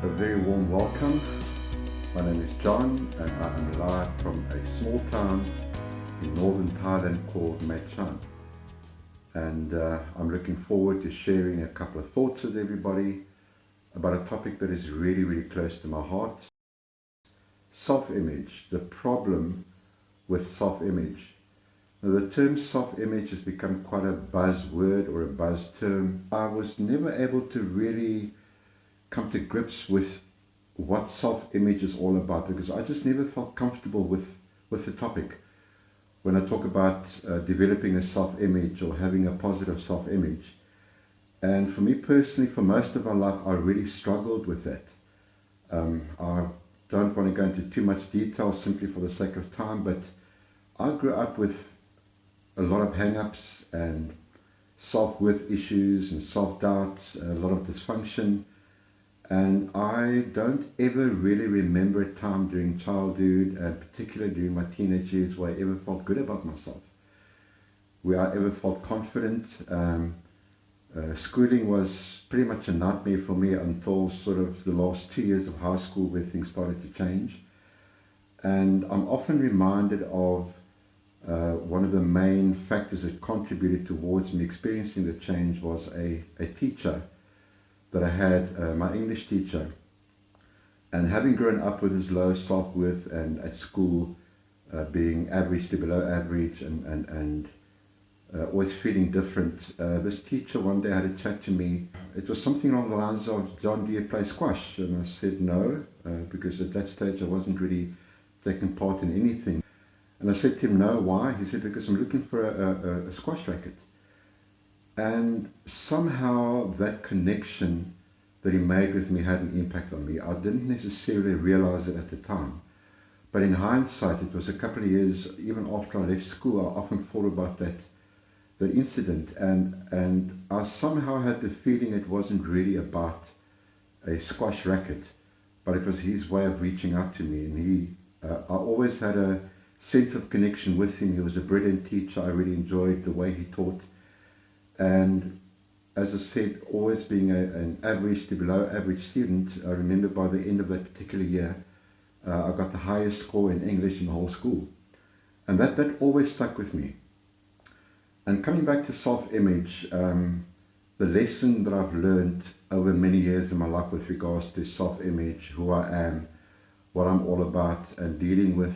A very warm welcome. My name is John and I am live from a small town in northern Thailand called Mae Chan. And I'm looking forward to sharing a couple of thoughts with everybody about a topic that is really close to my heart. Self-image, the problem with self-image. Now, the term self-image has become quite a buzzword or a buzz term. I was never able to really come to grips with what self-image is all about, because I just never felt comfortable with the topic. When I talk about developing a self-image or having a positive self-image, and for me personally, for most of my life, I really struggled with that. I don't want to go into too much detail simply for the sake of time, but I grew up with a lot of hang-ups and self-worth issues and self-doubt, a lot of dysfunction. And I don't ever really remember a time during childhood, and particularly during my teenage years, where I ever felt good about myself, where I ever felt confident. Schooling was pretty much a nightmare for me until sort of the last 2 years of high school, where things started to change. And I'm often reminded of one of the main factors that contributed towards me experiencing the change was a teacher that I had, my English teacher. And having grown up with his low self-worth and at school being average to below average and always feeling different, this teacher one day had a chat to me. It was something along the lines of, "John, do you play squash?" And I said no, because at that stage I wasn't really taking part in anything. And I said to him, "No, why?" He said, "Because I'm looking for a squash racket." And somehow that connection that he made with me had an impact on me. I didn't necessarily realize it at the time. But in hindsight, it was a couple of years, even after I left school, I often thought about that incident. And I somehow had the feeling it wasn't really about a squash racket, but it was his way of reaching out to me. And I always had a sense of connection with him. He was a brilliant teacher. I really enjoyed the way he taught. And as I said, always being an average to below average student, I remember by the end of that particular year, I got the highest score in English in the whole school. And that always stuck with me. And coming back to self-image, the lesson that I've learned over many years in my life with regards to self-image, who I am, what I'm all about, and dealing with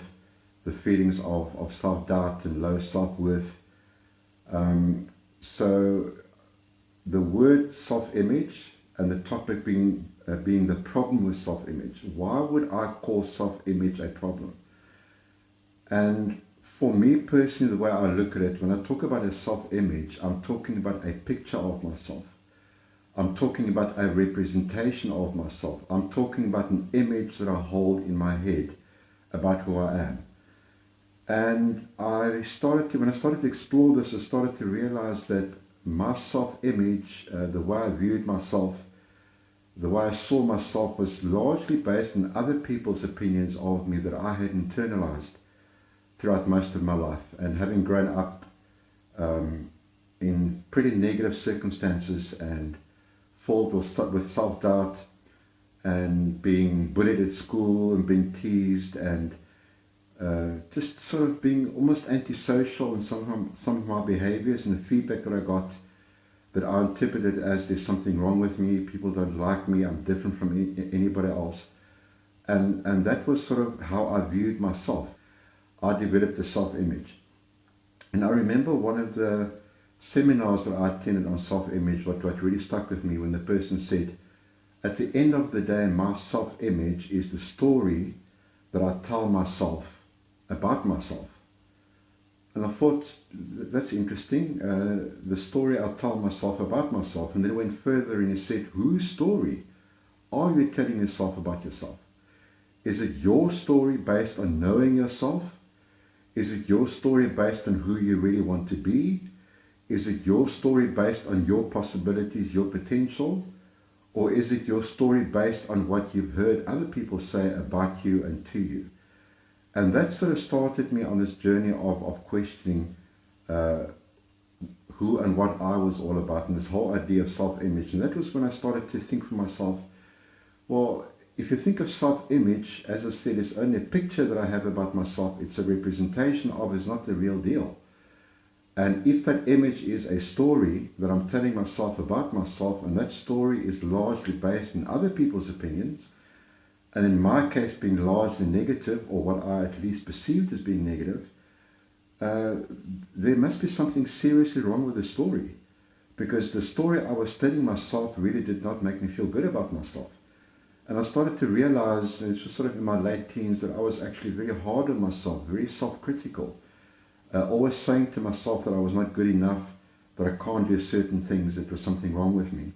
the feelings of self-doubt and low self-worth. So the word self-image and the topic being the problem with self-image. Why would I call self-image a problem? And for me personally, the way I look at it, when I talk about a self-image, I'm talking about a picture of myself. I'm talking about a representation of myself. I'm talking about an image that I hold in my head about who I am. And when I started to explore this, I started to realize that my self-image, the way I viewed myself, the way I saw myself, was largely based on other people's opinions of me that I had internalized throughout most of my life. And having grown up in pretty negative circumstances and filled with self-doubt and being bullied at school and being teased and just sort of being almost antisocial in some of my behaviors, and the feedback that I got that I interpreted as there's something wrong with me, people don't like me, I'm different from anybody else. And that was sort of how I viewed myself. I developed a self-image. And I remember one of the seminars that I attended on self-image, what really stuck with me, when the person said, "At the end of the day, my self-image is the story that I tell myself about myself." And I thought, that's interesting, the story I tell myself about myself. And then it went further and he said, whose story are you telling yourself about yourself? Is it your story based on knowing yourself? Is it your story based on who you really want to be? Is it your story based on your possibilities, your potential? Or is it your story based on what you've heard other people say about you and to you? And that sort of started me on this journey of questioning who and what I was all about, and this whole idea of self-image. And that was when I started to think for myself, well, if you think of self-image, as I said, it's only a picture that I have about myself. It's a representation of, it's not the real deal. And if that image is a story that I'm telling myself about myself, and that story is largely based on other people's opinions, and in my case being largely negative, or what I at least perceived as being negative, there must be something seriously wrong with the story. Because the story I was telling myself really did not make me feel good about myself. And I started to realize, and this was sort of in my late teens, that I was actually very hard on myself, very self-critical. Always saying to myself that I was not good enough, that I can't do certain things, that there was something wrong with me.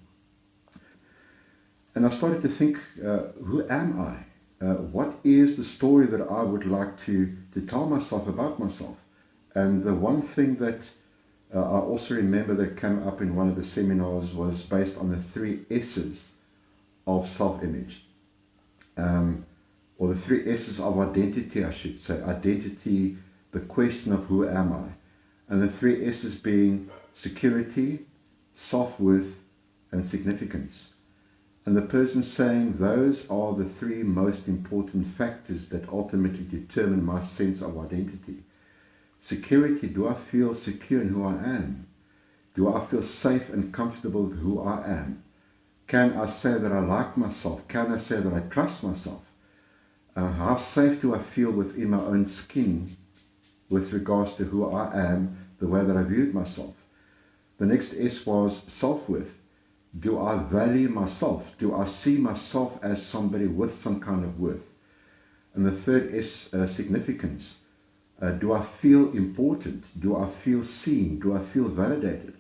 And I started to think, who am I? What is the story that I would like to tell myself about myself? And the one thing that I also remember that came up in one of the seminars was based on the 3 S's of self-image. Or the 3 S's of identity, I should say. Identity, the question of who am I? And the 3 S's being security, self-worth, and significance. And the person saying those are the 3 most important factors that ultimately determine my sense of identity. Security, do I feel secure in who I am? Do I feel safe and comfortable with who I am? Can I say that I like myself? Can I say that I trust myself? How safe do I feel within my own skin with regards to who I am, the way that I viewed myself? The next S was self-worth. Do I value myself? Do I see myself as somebody with some kind of worth? And the third S, significance. Do I feel important? Do I feel seen? Do I feel validated?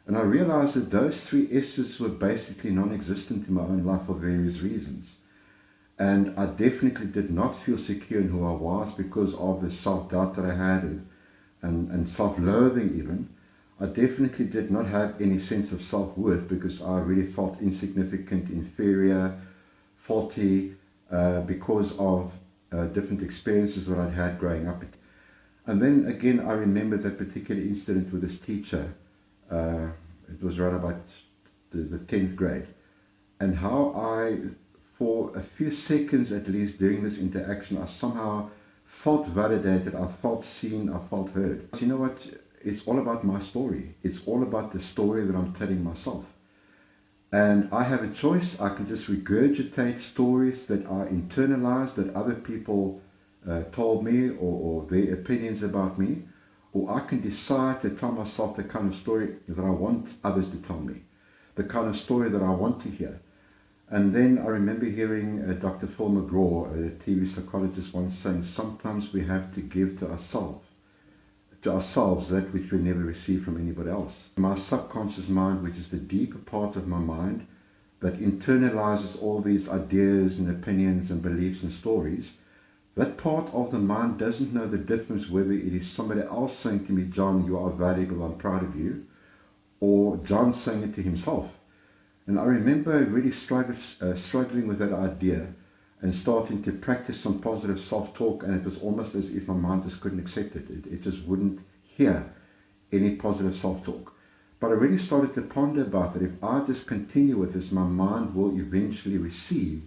And I realized that those 3 S's were basically non-existent in my own life for various reasons. And I definitely did not feel secure in who I was because of the self-doubt that I had and self-loathing even. I definitely did not have any sense of self-worth because I really felt insignificant, inferior, faulty because of different experiences that I'd had growing up. And then again, I remember that particular incident with this teacher. It was around about the 10th grade. And how I, for a few seconds at least during this interaction, I somehow felt validated, I felt seen, I felt heard. You know what? It's all about my story. It's all about the story that I'm telling myself. And I have a choice. I can just regurgitate stories that I internalized, that other people told me, or their opinions about me. Or I can decide to tell myself the kind of story that I want others to tell me, the kind of story that I want to hear. And then I remember hearing Dr. Phil McGraw, a TV psychologist, once saying, sometimes we have to give to ourselves that which we never receive from anybody else. My subconscious mind, which is the deeper part of my mind, that internalizes all these ideas and opinions and beliefs and stories, that part of the mind doesn't know the difference whether it is somebody else saying to me, John, you are valuable, I'm proud of you, or John saying it to himself. And I remember really struggling with that idea and starting to practice some positive self-talk, and it was almost as if my mind just couldn't accept it. It just wouldn't hear any positive self-talk. But I really started to ponder about that. If I just continue with this, my mind will eventually receive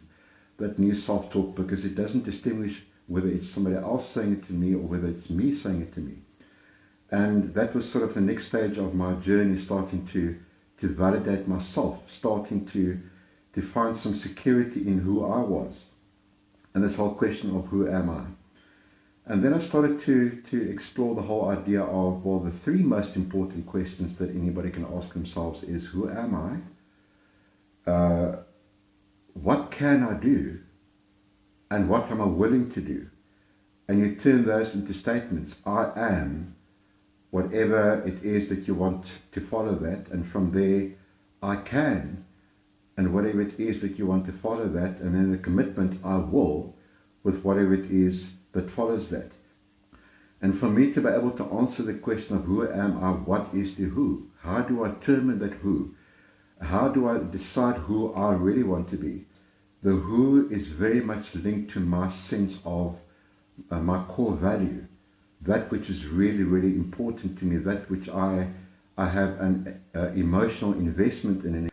that new self-talk because it doesn't distinguish whether it's somebody else saying it to me or whether it's me saying it to me. And that was sort of the next stage of my journey, starting to validate myself, starting to find some security in who I was. And this whole question of who am I? And then I started to explore the whole idea of, well, the 3 most important questions that anybody can ask themselves is, who am I? What can I do? And what am I willing to do? And you turn those into statements. I am whatever it is that you want to follow that. And from there, I can, and whatever it is that you want to follow that. And then the commitment, I will, with whatever it is that follows that. And for me to be able to answer the question of who am I, what is the who? How do I determine that who? How do I decide who I really want to be? The who is very much linked to my sense of my core value, that which is really, really important to me, that which I have an emotional investment in.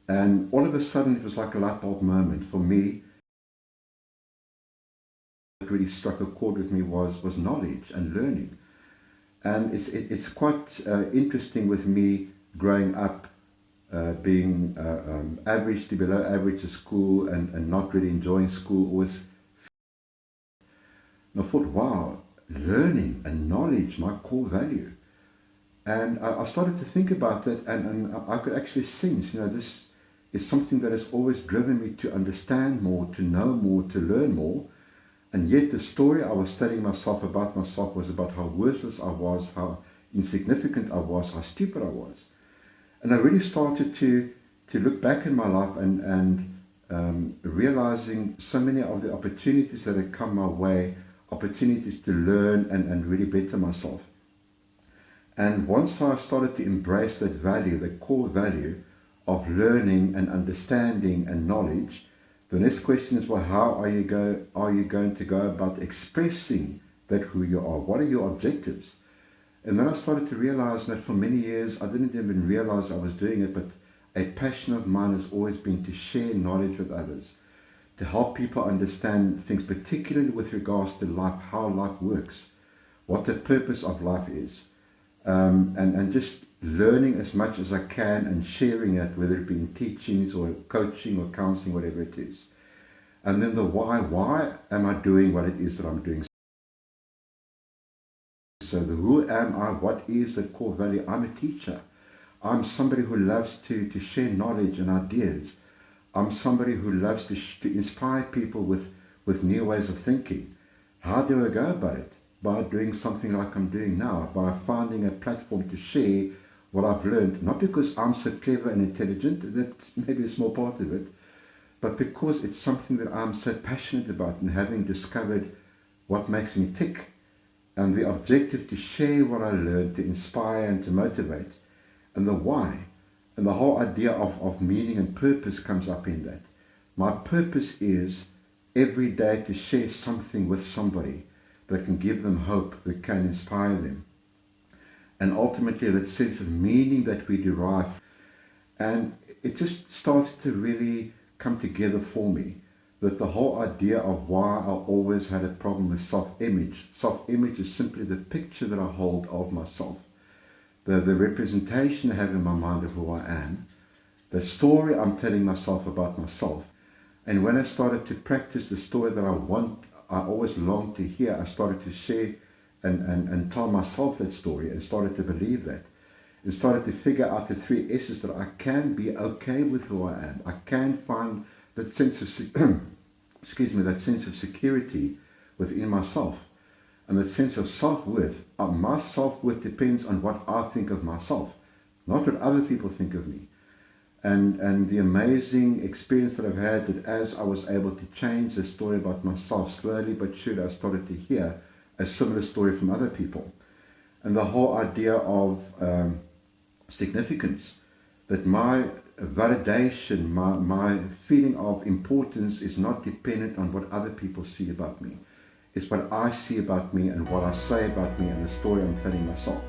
And all of a sudden it was like a light bulb moment for me. really struck a chord with me was knowledge and learning. And it's quite interesting with me growing up being average to below average at school and not really enjoying school. Always, and I thought, wow, learning and knowledge, my core value. And I started to think about that, and I could actually sense, this is something that has always driven me to understand more, to know more, to learn more. And yet the story I was telling myself about myself was about how worthless I was, how insignificant I was, how stupid I was. And I really started to look back in my life and realizing so many of the opportunities that had come my way, opportunities to learn and really better myself. And once I started to embrace that value, the core value of learning and understanding and knowledge, the next question is, well, how are you going to go about expressing that who you are? What are your objectives? And then I started to realize that for many years, I didn't even realize I was doing it, but a passion of mine has always been to share knowledge with others, to help people understand things, particularly with regards to life, how life works, what the purpose of life is, and just learning as much as I can and sharing it, whether it be in teachings or coaching or counseling, whatever it is. And then the why am I doing what it is that I'm doing? So the who am I, what is the core value? I'm a teacher. I'm somebody who loves to share knowledge and ideas. I'm somebody who loves to inspire people with new ways of thinking. How do I go about it? By doing something like I'm doing now, by finding a platform to share what I've learned, not because I'm so clever and intelligent, that's maybe a small part of it, but because it's something that I'm so passionate about, and having discovered what makes me tick, and the objective to share what I learned, to inspire and to motivate, and the why, and the whole idea of meaning and purpose comes up in that. My purpose is every day to share something with somebody that can give them hope, that can inspire them. And ultimately that sense of meaning that we derive. And it just started to really come together for me, that the whole idea of why I always had a problem with self-image. Self-image is simply the picture that I hold of myself, the representation I have in my mind of who I am, the story I'm telling myself about myself. And when I started to practice the story that I always longed to hear, I started to share and tell myself that story, and started to believe that, and started to figure out the 3 S's, that I can be okay with who I am. I can find that sense of that sense of security within myself, and that sense of self-worth. My self-worth depends on what I think of myself, not what other people think of me. And the amazing experience that I've had, that as I was able to change the story about myself, slowly but surely I started to hear a similar story from other people. And the whole idea of significance, that my validation, my feeling of importance is not dependent on what other people see about me. It's what I see about me and what I say about me and the story I'm telling myself.